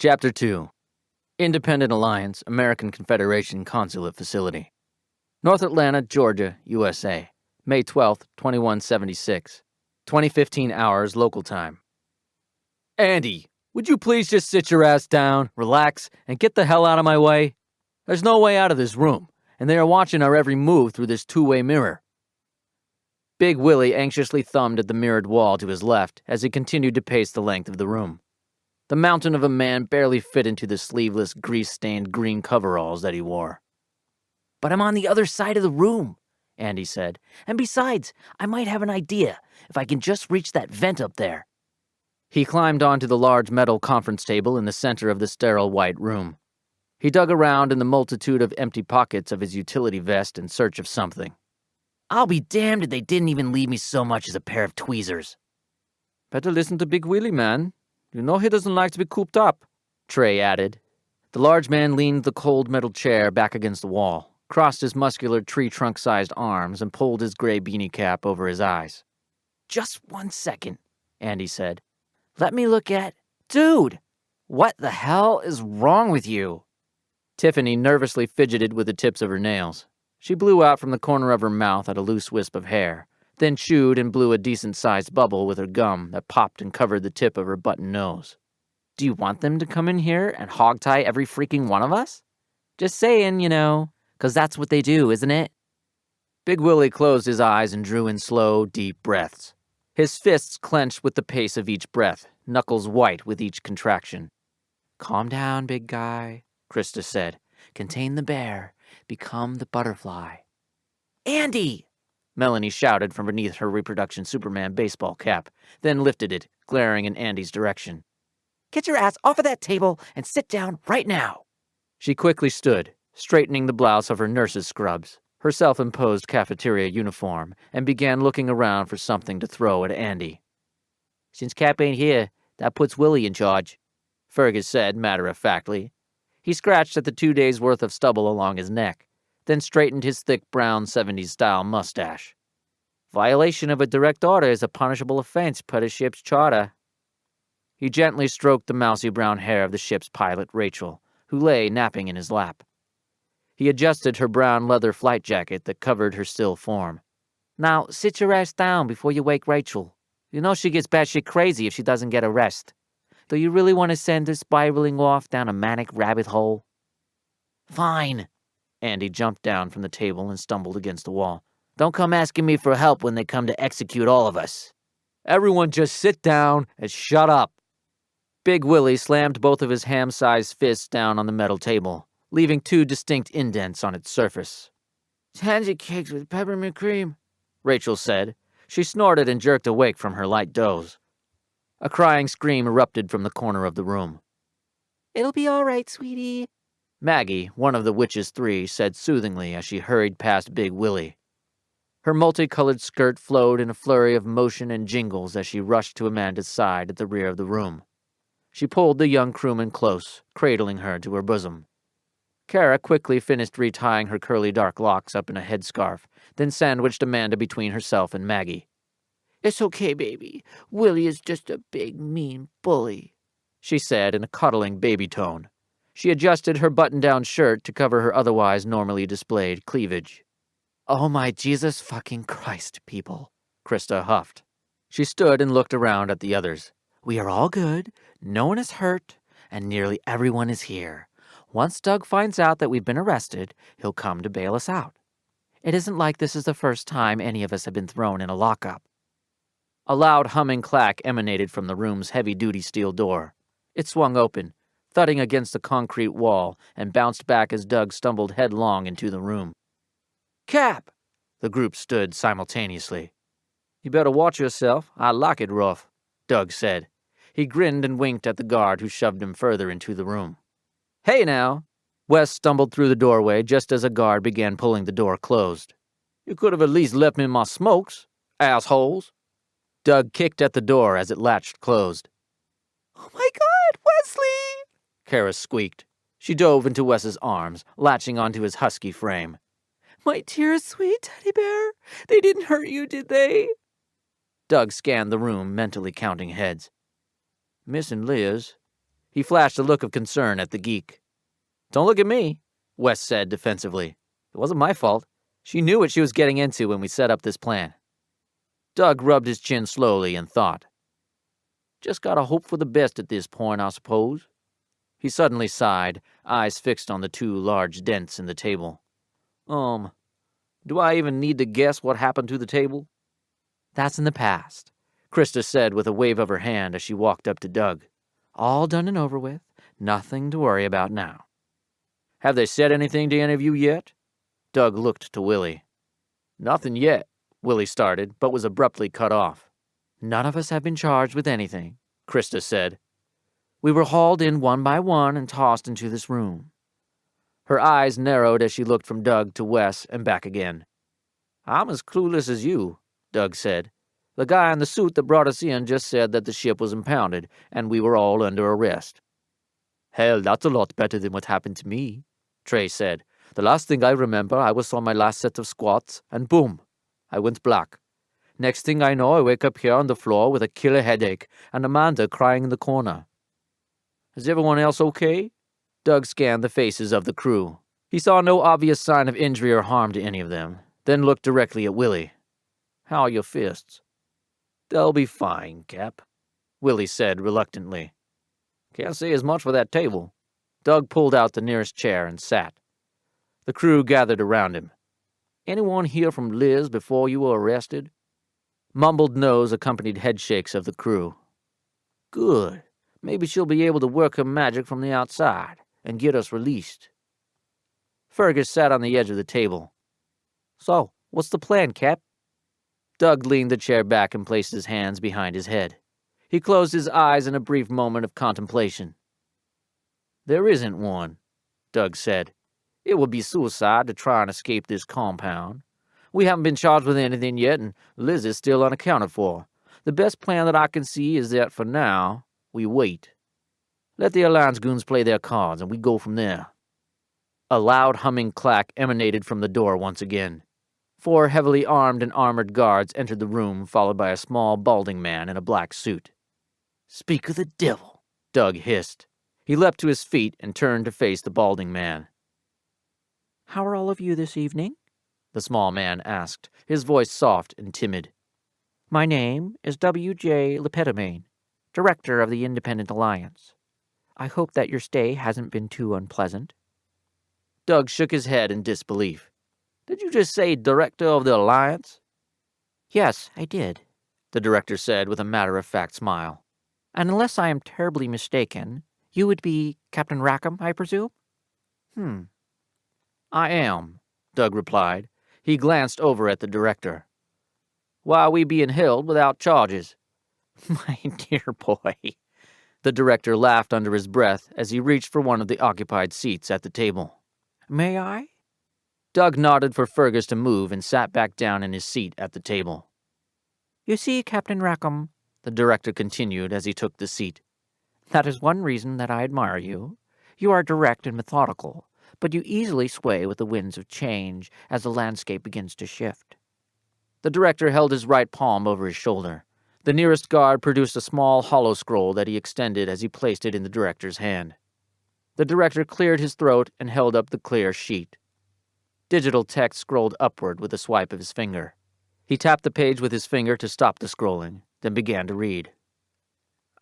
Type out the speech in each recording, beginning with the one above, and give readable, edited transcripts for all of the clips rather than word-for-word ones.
Chapter 2. Independent Alliance, American Confederation Consulate Facility. North Atlanta, Georgia, USA. May 12th, 2176. 2015 hours local time. Andy, would you please just sit your ass down, relax, and get the hell out of my way? There's no way out of this room, and they are watching our every move through this two-way mirror. Big Willie anxiously thumbed at the mirrored wall to his left as he continued to pace the length of the room. The mountain of a man barely fit into the sleeveless, grease-stained green coveralls that he wore. "But I'm on the other side of the room," Andy said. "And besides, I might have an idea if I can just reach that vent up there." He climbed onto the large metal conference table in the center of the sterile white room. He dug around in the multitude of empty pockets of his utility vest in search of something. "I'll be damned if they didn't even leave me so much as a pair of tweezers." "Better listen to Big Willie, man. You know he doesn't like to be cooped up," Trey added. The large man leaned the cold metal chair back against the wall, crossed his muscular tree-trunk-sized arms, and pulled his gray beanie cap over his eyes. "Just 1 second, Andy said. "Let me look at—" "Dude, what the hell is wrong with you?" Tiffany nervously fidgeted with the tips of her nails. She blew out from the corner of her mouth at a loose wisp of hair, then chewed and blew a decent-sized bubble with her gum that popped and covered the tip of her button nose. "Do you want them to come in here and hogtie every freaking one of us? Just saying, 'cause that's what they do, isn't it?" Big Willie closed his eyes and drew in slow, deep breaths. His fists clenched with the pace of each breath, knuckles white with each contraction. "Calm down, big guy," Krista said. "Contain the bear. Become the butterfly." "Andy!" Melanie shouted from beneath her reproduction Superman baseball cap, then lifted it, glaring in Andy's direction. "Get your ass off of that table and sit down right now." She quickly stood, straightening the blouse of her nurse's scrubs, her self-imposed cafeteria uniform, and began looking around for something to throw at Andy. "Since Cap ain't here, that puts Willie in charge," Fergus said matter-of-factly. He scratched at the 2 days' worth of stubble along his neck, then straightened his thick brown 70s-style mustache. "Violation of a direct order is a punishable offense per the ship's charter." He gently stroked the mousy brown hair of the ship's pilot, Rachel, who lay napping in his lap. He adjusted her brown leather flight jacket that covered her still form. "Now, sit your ass down before you wake Rachel. You know she gets batshit crazy if she doesn't get a rest. Do you really want to send her spiraling off down a manic rabbit hole?" "Fine." Andy jumped down from the table and stumbled against the wall. "Don't come asking me for help when they come to execute all of us." "Everyone just sit down and shut up." Big Willie slammed both of his ham-sized fists down on the metal table, leaving 2 distinct indents on its surface. "Tansy cakes with peppermint cream," Rachel said. She snorted and jerked awake from her light doze. A crying scream erupted from the corner of the room. "It'll be all right, sweetie," Maggie, one of the witch's 3, said soothingly as she hurried past Big Willie. Her multicolored skirt flowed in a flurry of motion and jingles as she rushed to Amanda's side at the rear of the room. She pulled the young crewman close, cradling her to her bosom. Kara quickly finished retying her curly dark locks up in a headscarf, then sandwiched Amanda between herself and Maggie. "It's okay, baby. Willie is just a big, mean bully," she said in a cuddling baby tone. She adjusted her button-down shirt to cover her otherwise normally displayed cleavage. "Oh my Jesus fucking Christ, people," Krista huffed. She stood and looked around at the others. "We are all good, no one is hurt, and nearly everyone is here. Once Doug finds out that we've been arrested, he'll come to bail us out. It isn't like this is the first time any of us have been thrown in a lockup." A loud humming clack emanated from the room's heavy-duty steel door. It swung open, thudding against the concrete wall, and bounced back as Doug stumbled headlong into the room. "Cap!" The group stood simultaneously. "You better watch yourself. I like it rough," Doug said. He grinned and winked at the guard who shoved him further into the room. "Hey now!" Wes stumbled through the doorway just as a guard began pulling the door closed. "You could have at least left me my smokes, assholes." Doug kicked at the door as it latched closed. "Oh my God, Wesley!" Kara squeaked. She dove into Wes's arms, latching onto his husky frame. "My dear sweet teddy bear, they didn't hurt you, did they?" Doug scanned the room, mentally counting heads. "Missing Liz." He flashed a look of concern at the geek. "Don't look at me," Wes said defensively. "It wasn't my fault. She knew what she was getting into when we set up this plan." Doug rubbed his chin slowly and thought. "Just gotta hope for the best at this point, I suppose." He suddenly sighed, eyes fixed on the 2 large dents in the table. Do I even need to guess what happened to the table?" "That's in the past," Krista said with a wave of her hand as she walked up to Doug. "All done and over with. Nothing to worry about now." "Have they said anything to any of you yet?" Doug looked to Willie. "Nothing yet," Willie started, but was abruptly cut off. "None of us have been charged with anything," Krista said. "We were hauled in one by one and tossed into this room." Her eyes narrowed as she looked from Doug to Wes and back again. "I'm as clueless as you," Doug said. "The guy in the suit that brought us in just said that the ship was impounded and we were all under arrest." "Hell, that's a lot better than what happened to me," Trey said. "The last thing I remember, I was on my last set of squats, and boom, I went black. Next thing I know, I wake up here on the floor with a killer headache and Amanda crying in the corner." "Is everyone else okay?" Doug scanned the faces of the crew. He saw no obvious sign of injury or harm to any of them, then looked directly at Willie. "How are your fists?" "They'll be fine, Cap," Willie said reluctantly. "Can't say as much for that table." Doug pulled out the nearest chair and sat. The crew gathered around him. "Anyone hear from Liz before you were arrested?" Mumbled no's accompanied headshakes of the crew. "Good. Maybe she'll be able to work her magic from the outside and get us released." Fergus sat on the edge of the table. "So, what's the plan, Cap?" Doug leaned the chair back and placed his hands behind his head. He closed his eyes in a brief moment of contemplation. "There isn't one," Doug said. "It would be suicide to try and escape this compound. We haven't been charged with anything yet, and Liz is still unaccounted for. The best plan that I can see is that, for now, we wait. Let the Alliance goons play their cards, and we go from there." A loud humming clack emanated from the door once again. 4 heavily armed and armored guards entered the room, followed by a small, balding man in a black suit. "Speak of the devil," Doug hissed. He leapt to his feet and turned to face the balding man. "How are all of you this evening?" the small man asked, his voice soft and timid. "My name is W.J. Lepetamain, Director of the Independent Alliance. I hope that your stay hasn't been too unpleasant." Doug shook his head in disbelief. "Did you just say Director of the Alliance?" "Yes, I did," the director said with a matter-of-fact smile. "And unless I am terribly mistaken, you would be Captain Rackham, I presume?" "I am," Doug replied. He glanced over at the director. "Why are we being held without charges?" "My dear boy," the director laughed under his breath as he reached for one of the occupied seats at the table. "May I?" Doug nodded for Fergus to move and sat back down in his seat at the table. "You see, Captain Rackham," the director continued as he took the seat, "that is one reason that I admire you. You are direct and methodical, but you easily sway with the winds of change as the landscape begins to shift." The director held his right palm over his shoulder. The nearest guard produced a small hollow scroll that he extended as he placed it in the director's hand. The director cleared his throat and held up the clear sheet. Digital text scrolled upward with a swipe of his finger. He tapped the page with his finger to stop the scrolling, then began to read.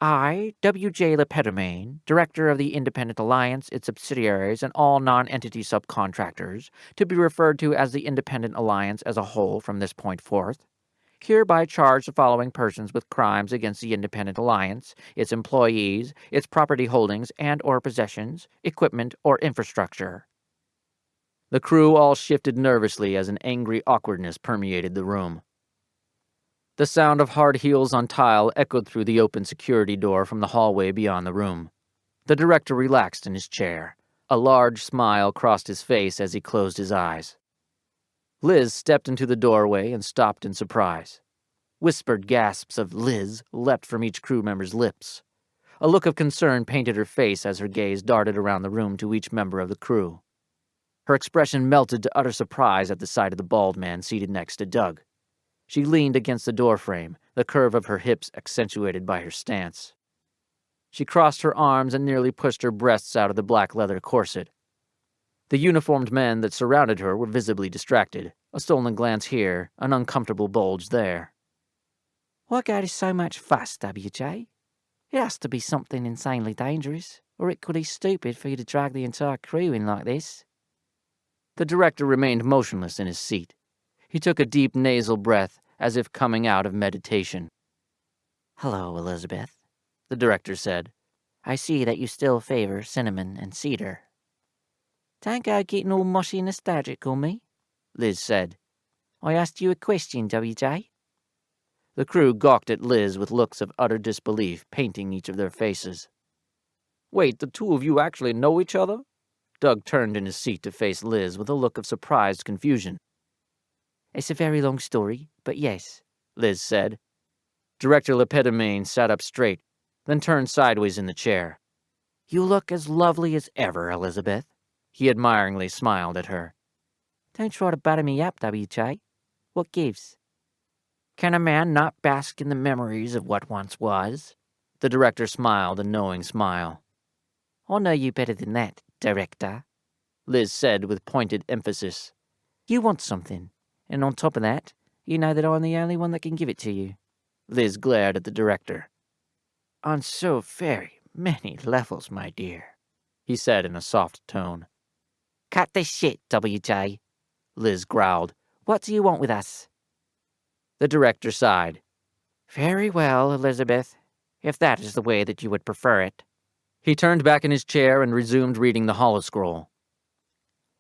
"I, W.J. Lepetamain, Director of the Independent Alliance, its subsidiaries, and all non-entity subcontractors, to be referred to as the Independent Alliance as a whole from this point forth, hereby charge the following persons with crimes against the Independent Alliance, its employees, its property holdings and or possessions, equipment, or infrastructure." The crew all shifted nervously as an angry awkwardness permeated the room. The sound of hard heels on tile echoed through the open security door from the hallway beyond the room. The director relaxed in his chair. A large smile crossed his face as he closed his eyes. Liz stepped into the doorway and stopped in surprise. Whispered gasps of "Liz" leapt from each crew member's lips. A look of concern painted her face as her gaze darted around the room to each member of the crew. Her expression melted to utter surprise at the sight of the bald man seated next to Doug. She leaned against the doorframe, the curve of her hips accentuated by her stance. She crossed her arms and nearly pushed her breasts out of the black leather corset. The uniformed men that surrounded her were visibly distracted, a stolen glance here, an uncomfortable bulge there. What got us so much fuss, WJ? It has to be something insanely dangerous, or it could be stupid for you to drag the entire crew in like this. The director remained motionless in his seat. He took a deep nasal breath, as if coming out of meditation. Hello, Elizabeth, the director said. I see that you still favor cinnamon and cedar. Don't go getting all mushy and nostalgic on me, Liz said. I asked you a question, WJ. The crew gawked at Liz with looks of utter disbelief painting each of their faces. Wait, the two of you actually know each other? Doug turned in his seat to face Liz with a look of surprised confusion. It's a very long story, but yes, Liz said. Director Lepidamine sat up straight, then turned sideways in the chair. You look as lovely as ever, Elizabeth. He admiringly smiled at her. Don't try to butter me up, WJ. What gives? Can a man not bask in the memories of what once was? The director smiled a knowing smile. I know you better than that, Director, Liz said with pointed emphasis. You want something, and on top of that, you know that I'm the only one that can give it to you. Liz glared at the director. On so very many levels, my dear, he said in a soft tone. Cut this shit, WJ, Liz growled. What do you want with us? The director sighed. Very well, Elizabeth, if that is the way that you would prefer it. He turned back in his chair and resumed reading the holoscroll.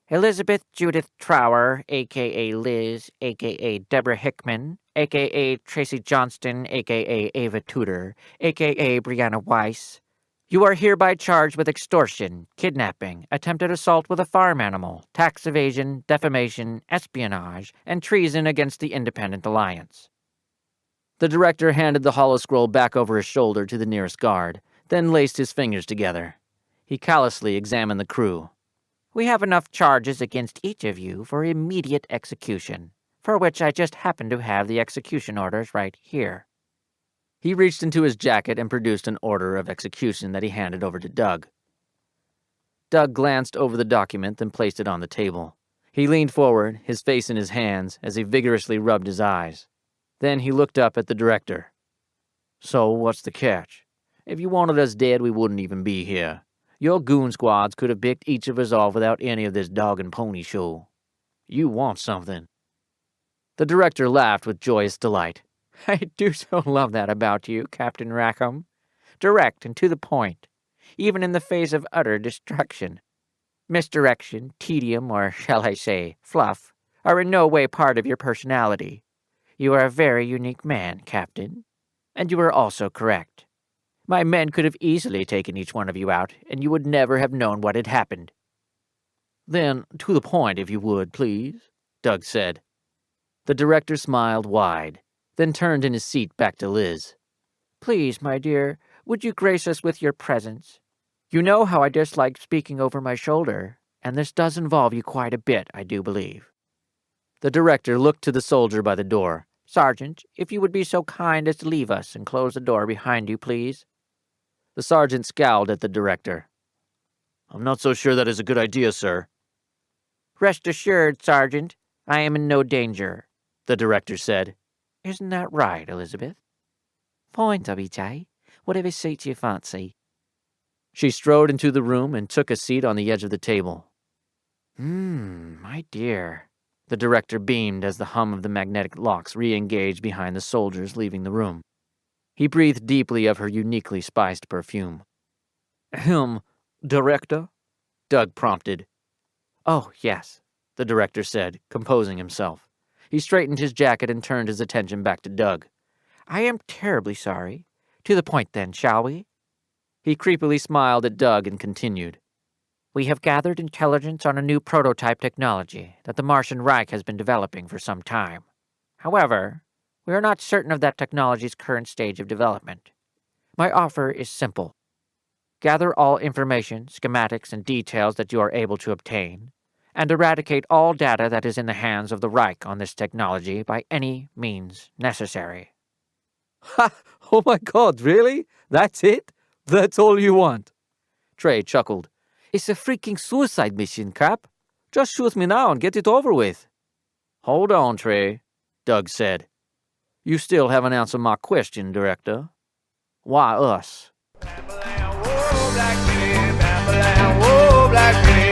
Elizabeth Judith Trower, a.k.a. Liz, a.k.a. Deborah Hickman, a.k.a. Tracy Johnston, a.k.a. Ava Tudor, a.k.a. Brianna Weiss. You are hereby charged with extortion, kidnapping, attempted assault with a farm animal, tax evasion, defamation, espionage, and treason against the Independent Alliance. The director handed the holoscroll back over his shoulder to the nearest guard, then laced his fingers together. He callously examined the crew. We have enough charges against each of you for immediate execution, for which I just happen to have the execution orders right here. He reached into his jacket and produced an order of execution that he handed over to Doug. Doug glanced over the document, then placed it on the table. He leaned forward, his face in his hands, as he vigorously rubbed his eyes. Then he looked up at the director. So, what's the catch? If you wanted us dead, we wouldn't even be here. Your goon squads could have picked each of us off without any of this dog and pony show. You want something. The director laughed with joyous delight. I do so love that about you, Captain Rackham. Direct and to the point, even in the face of utter destruction. Misdirection, tedium, or shall I say, fluff, are in no way part of your personality. You are a very unique man, Captain. And you are also correct. My men could have easily taken each one of you out, and you would never have known what had happened. Then, to the point, if you would, please, Doug said. The director smiled wide, then turned in his seat back to Liz. Please, my dear, would you grace us with your presence? You know how I dislike speaking over my shoulder, and this does involve you quite a bit, I do believe. The director looked to the soldier by the door. Sergeant, if you would be so kind as to leave us and close the door behind you, please. The sergeant scowled at the director. I'm not so sure that is a good idea, sir. Rest assured, Sergeant, I am in no danger, the director said. Isn't that right, Elizabeth? Fine, WJ. Whatever suits your fancy. She strode into the room and took a seat on the edge of the table. My dear. The director beamed as the hum of the magnetic locks re-engaged behind the soldiers leaving the room. He breathed deeply of her uniquely spiced perfume. Director? Doug prompted. Oh, yes, the director said, composing himself. He straightened his jacket and turned his attention back to Doug. I am terribly sorry. To the point, then, shall we? He creepily smiled at Doug and continued. We have gathered intelligence on a new prototype technology that the Martian Reich has been developing for some time. However, we are not certain of that technology's current stage of development. My offer is simple. Gather all information, schematics, and details that you are able to obtain, and eradicate all data that is in the hands of the Reich on this technology by any means necessary. Ha! Oh my God, really? That's it? That's all you want? Trey chuckled. It's a freaking suicide mission, Cap. Just shoot me now and get it over with. Hold on, Trey, Doug said. You still haven't answered my question, Director. Why us? Whoa, black kitty, black kitty.